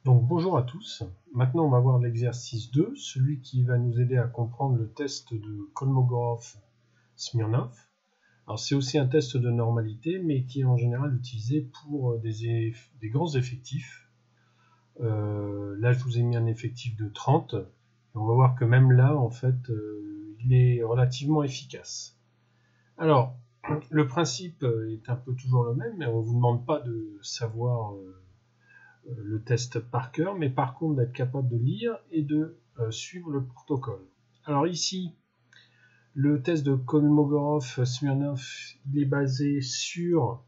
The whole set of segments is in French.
Donc bonjour à tous, maintenant on va voir l'exercice 2, celui qui va nous aider à comprendre le test de Kolmogorov-Smirnov. Alors c'est aussi un test de normalité, mais qui est en général utilisé pour des grands effectifs. Là je vous ai mis un effectif de 30, et on va voir que même là en fait il est relativement efficace. Alors le principe est un peu toujours le même, mais on ne vous demande pas de savoir le test par cœur, mais par contre d'être capable de lire et de suivre le protocole. Alors ici, le test de Kolmogorov-Smirnov, il est basé sur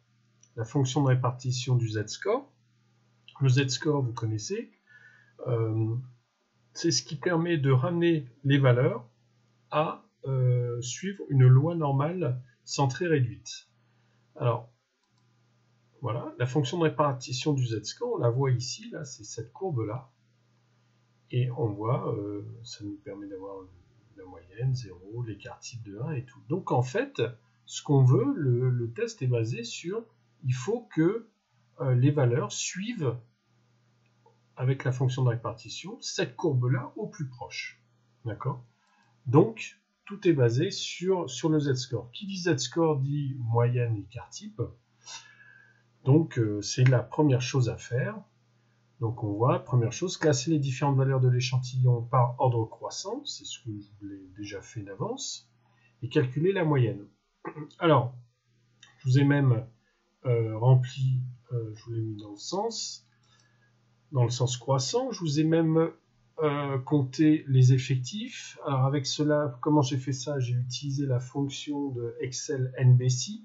la fonction de répartition du z-score. Le z-score, vous connaissez, c'est ce qui permet de ramener les valeurs à suivre une loi normale centrée réduite. Alors, voilà, la fonction de répartition du z-score, on la voit ici, là, c'est cette courbe-là. Et on voit, ça nous permet d'avoir la moyenne, 0, l'écart type de 1 et tout. Donc en fait, ce qu'on veut, le test est basé sur, il faut que les valeurs suivent, avec la fonction de répartition, cette courbe-là au plus proche. D'accord? Donc, tout est basé sur le z-score. Qui dit z-score dit moyenne, écart type. Donc, c'est la première chose à faire. Donc, on voit, première chose, classer les différentes valeurs de l'échantillon par ordre croissant. C'est ce que je vous l'ai déjà fait d'avance. Et calculer la moyenne. Alors, je vous ai même rempli, je vous l'ai mis dans le sens croissant. Je vous ai même compté les effectifs. Alors, avec cela, comment j'ai fait ça? J'ai utilisé la fonction de Excel NBC,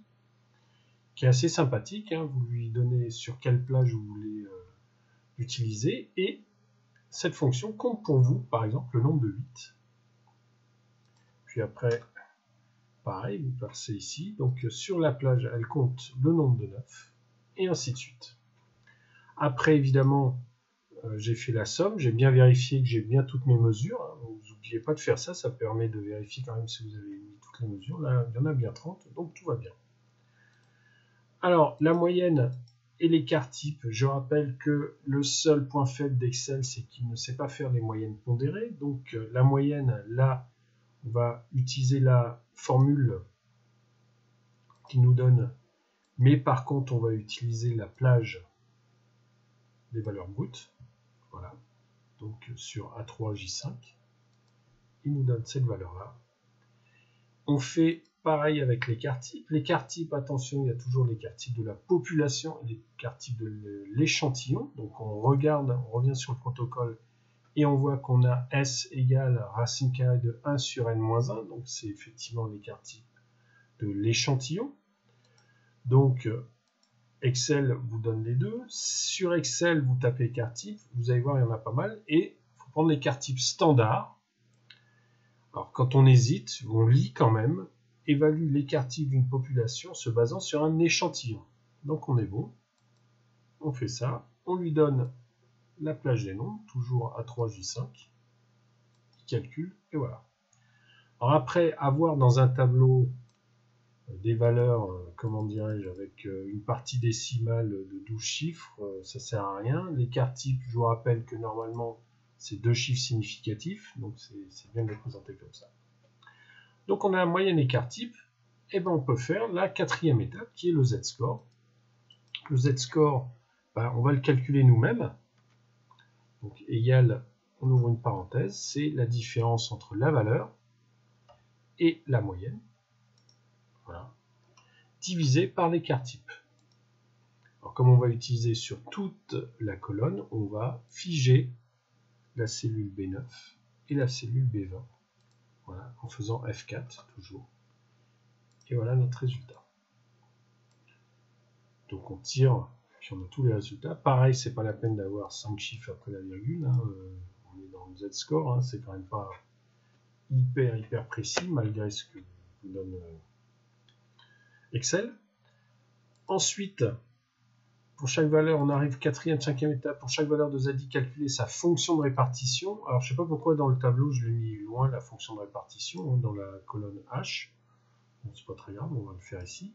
qui est assez sympathique, hein. Vous lui donnez sur quelle plage vous voulez utiliser, et cette fonction compte pour vous, par exemple, le nombre de 8. Puis après, pareil, vous passez ici, donc sur la plage, elle compte le nombre de 9, et ainsi de suite. Après, évidemment, j'ai fait la somme, j'ai bien vérifié que j'ai bien toutes mes mesures, hein. Vous n'oubliez pas de faire ça, ça permet de vérifier quand même si vous avez mis toutes les mesures. Là, il y en a bien 30, donc tout va bien. Alors, la moyenne et l'écart type, je rappelle que le seul point faible d'Excel, c'est qu'il ne sait pas faire les moyennes pondérées. Donc, la moyenne, là, on va utiliser la formule qui nous donne, mais par contre, on va utiliser la plage des valeurs brutes. Voilà. Donc, sur A3J5, il nous donne cette valeur-là. On fait pareil avec l'écart type. L'écart type, attention, il y a toujours l'écart type de la population et l'écart type de l'échantillon. Donc on regarde, on revient sur le protocole et on voit qu'on a S égale racine carrée de 1 sur n-1. Donc c'est effectivement l'écart type de l'échantillon. Donc Excel vous donne les deux. Sur Excel, vous tapez écart type. Vous allez voir, il y en a pas mal. Et il faut prendre l'écart type standard. Alors, quand on hésite, on lit quand même, évalue l'écart type d'une population se basant sur un échantillon. Donc, on est bon. On fait ça. On lui donne la plage des nombres, toujours A3J5. Il calcule, et voilà. Alors, après, avoir dans un tableau des valeurs, comment dirais-je, avec une partie décimale de 12 chiffres, ça ne sert à rien. L'écart type, je vous rappelle que normalement, c'est 2 chiffres significatifs, donc c'est bien de les présenter comme ça. Donc on a un moyenne écart type, et ben on peut faire la quatrième étape qui est le z-score. Le z-score, ben, on va le calculer nous-mêmes. Donc égal, on ouvre une parenthèse, c'est la différence entre la valeur et la moyenne, voilà, divisé par l'écart type. Alors comme on va utiliser sur toute la colonne, on va figer la cellule B9 et la cellule B20. Voilà, en faisant F4 toujours. Et voilà notre résultat. Donc on tire, puis on a tous les résultats. Pareil, c'est pas la peine d'avoir 5 chiffres après la virgule. Hein. On est dans le z-score, hein. C'est quand même pas hyper précis, malgré ce que vous donne Excel. Ensuite, pour chaque valeur, on arrive 4e, 5e étape. Pour chaque valeur de ZI, calculer sa fonction de répartition. Alors, je ne sais pas pourquoi dans le tableau, je l'ai mis loin, la fonction de répartition, hein, dans la colonne H. Bon, c'est pas très grave, on va le faire ici.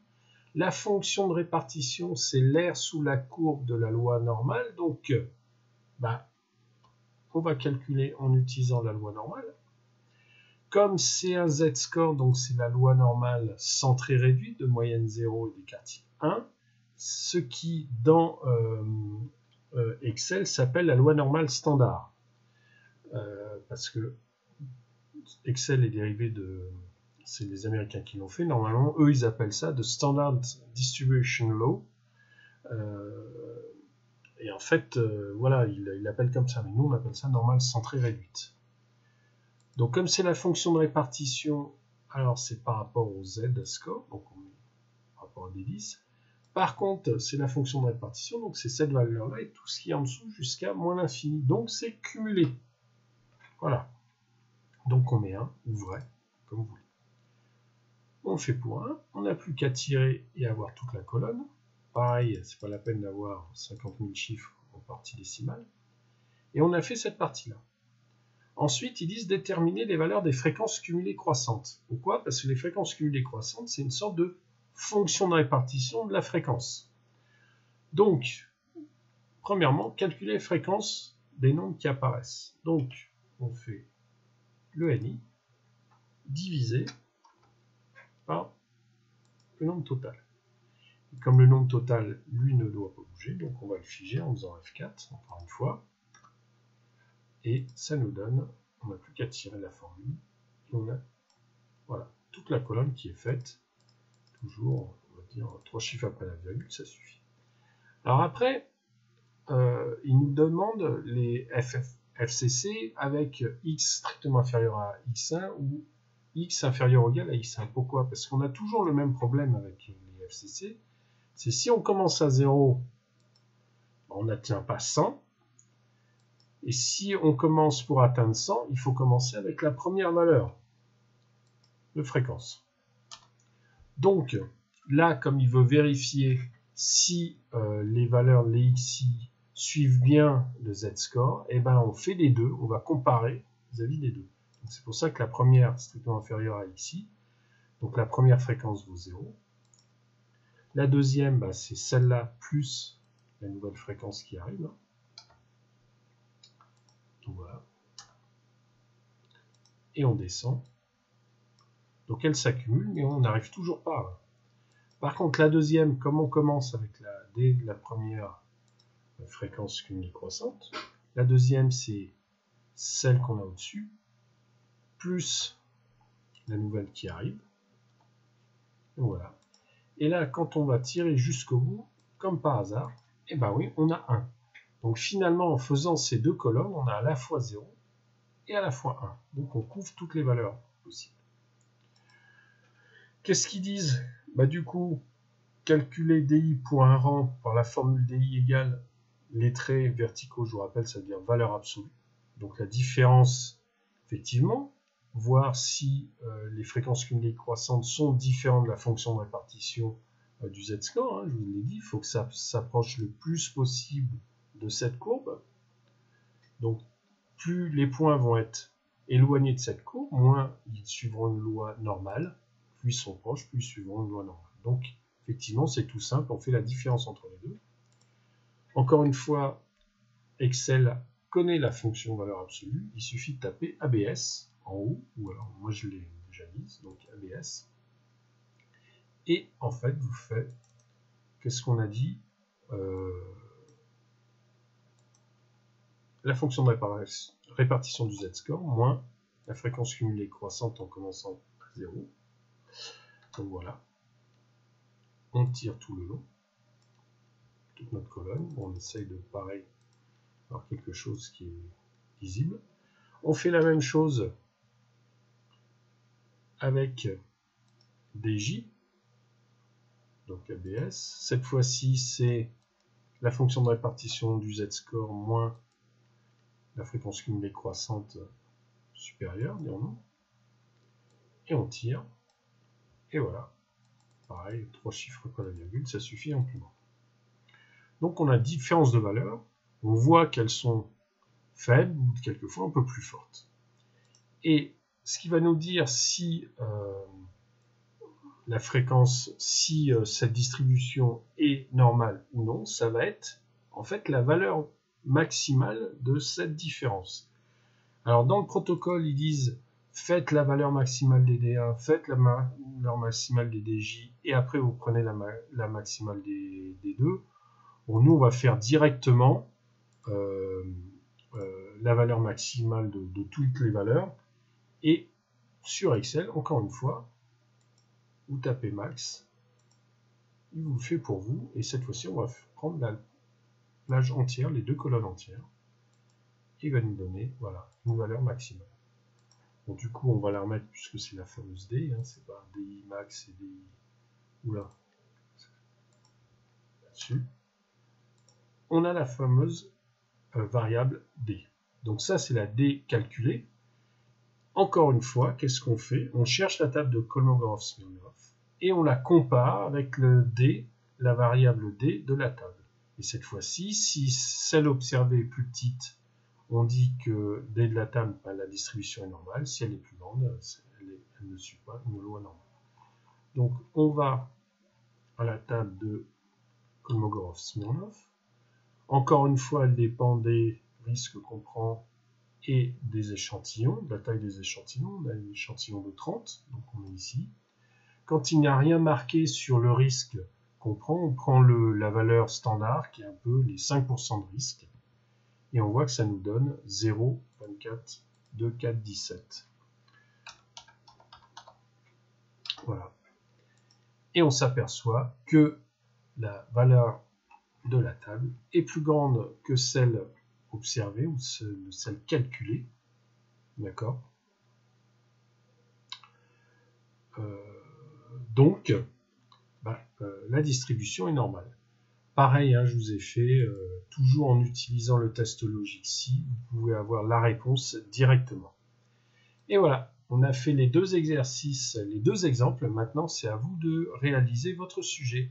La fonction de répartition, c'est l'air sous la courbe de la loi normale. Donc, on va calculer en utilisant la loi normale. Comme c'est un z-score, donc c'est la loi normale centrée réduite de moyenne 0 et d'écart type 1, ce qui dans Excel s'appelle la loi normale standard. Parce que Excel est dérivé de... C'est les Américains qui l'ont fait. Normalement, eux, ils appellent ça de Standard Distribution Law. Et en fait, voilà, ils l'appellent comme ça. Mais nous, on appelle ça normale centrée réduite. Donc, comme c'est la fonction de répartition, alors c'est par rapport au z-score, donc on met par rapport à d10. Par contre, c'est la fonction de répartition, donc c'est cette valeur-là et tout ce qui est en dessous jusqu'à moins l'infini. Donc, c'est cumulé. Voilà. Donc, on met 1 ou vrai, comme vous voulez. On le fait pour 1. On n'a plus qu'à tirer et avoir toute la colonne. Pareil, c'est pas la peine d'avoir 50 000 chiffres en partie décimale. Et on a fait cette partie-là. Ensuite, ils disent déterminer les valeurs des fréquences cumulées croissantes. Pourquoi? Parce que les fréquences cumulées croissantes, c'est une sorte de fonction de répartition de la fréquence. Donc, premièrement, calculer les fréquences des nombres qui apparaissent. Donc, on fait le NI divisé par le nombre total. Et comme le nombre total, lui, ne doit pas bouger, donc on va le figer en faisant F4, encore une fois. Et ça nous donne, on n'a plus qu'à tirer la formule, et on a voilà, toute la colonne qui est faite, toujours, on va dire, 3 chiffres après la virgule, ça suffit. Alors après, il nous demande les FCC avec x strictement inférieur à x1 ou x inférieur ou égal à x1. Pourquoi? Parce qu'on a toujours le même problème avec les FCC, c'est si on commence à 0, on n'atteint pas 100, et si on commence pour atteindre 100, il faut commencer avec la première valeur de fréquence. Donc, là, comme il veut vérifier si les valeurs de l'XI suivent bien le z-score, et ben on fait les deux, on va comparer vis-à-vis des deux. C'est pour ça que la première est strictement inférieure à XI, donc la première fréquence vaut 0. La deuxième, c'est celle-là plus la nouvelle fréquence qui arrive. Donc voilà. Et on descend. Donc elle s'accumule, mais on n'arrive toujours pas. Par contre, la deuxième, comme on commence avec dès la première fréquence cumulée croissante, la deuxième, c'est celle qu'on a au-dessus, plus la nouvelle qui arrive. Donc voilà. Et là, quand on va tirer jusqu'au bout, comme par hasard, et ben oui, on a 1. Donc finalement, en faisant ces deux colonnes, on a à la fois 0 et à la fois 1. Donc on couvre toutes les valeurs possibles. Qu'est-ce qu'ils disent? Du coup, calculer DI pour un rang par la formule DI égale les traits verticaux, je vous rappelle, ça veut dire valeur absolue. Donc la différence, effectivement, voir si les fréquences cumulées croissantes sont différentes de la fonction de répartition du z-score. Je vous l'ai dit, il faut que ça s'approche le plus possible de cette courbe. Donc, plus les points vont être éloignés de cette courbe, moins ils suivront une loi normale. Plus ils sont proches, plus ils suivront une loi normale. Donc, effectivement, c'est tout simple, on fait la différence entre les deux. Encore une fois, Excel connaît la fonction valeur absolue, il suffit de taper ABS en haut, ou alors moi je l'ai déjà mise, donc ABS. Et en fait, vous faites, qu'est-ce qu'on a dit? La fonction de répartition du z-score moins la fréquence cumulée croissante en commençant à 0. Donc voilà. On tire tout le long, toute notre colonne. On essaye de, pareil, avoir quelque chose qui est visible. On fait la même chose avec DJ, donc ABS. Cette fois-ci, c'est la fonction de répartition du z-score moins la fréquence cumulée croissante supérieure, dirons-nous. Et on tire. Et voilà. Pareil, 3 chiffres après la virgule, ça suffit amplement. Donc on a différence de valeurs. On voit qu'elles sont faibles ou quelquefois un peu plus fortes. Et ce qui va nous dire si la fréquence, si cette distribution est normale ou non, ça va être en fait la valeur maximale de cette différence. Alors dans le protocole, ils disent faites la valeur maximale des D1, faites la valeur maximale des DJ, et après vous prenez la maximale des D2. Bon, nous, on va faire directement la valeur maximale de toutes les valeurs. Et sur Excel, encore une fois, vous tapez max, il vous le fait pour vous. Et cette fois-ci, on va prendre la plage entière, les deux colonnes entières. Et il va nous donner, voilà, une valeur maximale. Bon, du coup, on va la remettre puisque c'est la fameuse D, hein, c'est pas DI max et DI. Oula. Là-dessus. On a la fameuse variable D. Donc ça, c'est la D calculée. Encore une fois, qu'est-ce qu'on fait? On cherche la table de Kolmogorov-Smirnov et on la compare avec le D, la variable D de la table. Et cette fois-ci, si celle observée est plus petite, on dit que D de la table, ben, la distribution est normale. Si elle est plus grande, elle ne suit pas une loi normale. Donc on va à la table de Kolmogorov-Smirnov. Encore une fois, elle dépend des risques qu'on prend et des échantillons, de la taille des échantillons. On a un échantillon de 30, donc on est ici. Quand il n'y a rien marqué sur le risque qu'on prend, on prend la valeur standard, qui est un peu les 5% de risque, et on voit que ça nous donne 0, 24, 2, 4, 17. Voilà. Et on s'aperçoit que la valeur de la table est plus grande que celle observée ou celle calculée. D'accord. Donc, la distribution est normale. Pareil, hein, je vous ai fait, toujours en utilisant le test logique si, vous pouvez avoir la réponse directement. Et voilà, on a fait les deux exercices, les deux exemples. Maintenant, c'est à vous de réaliser votre sujet.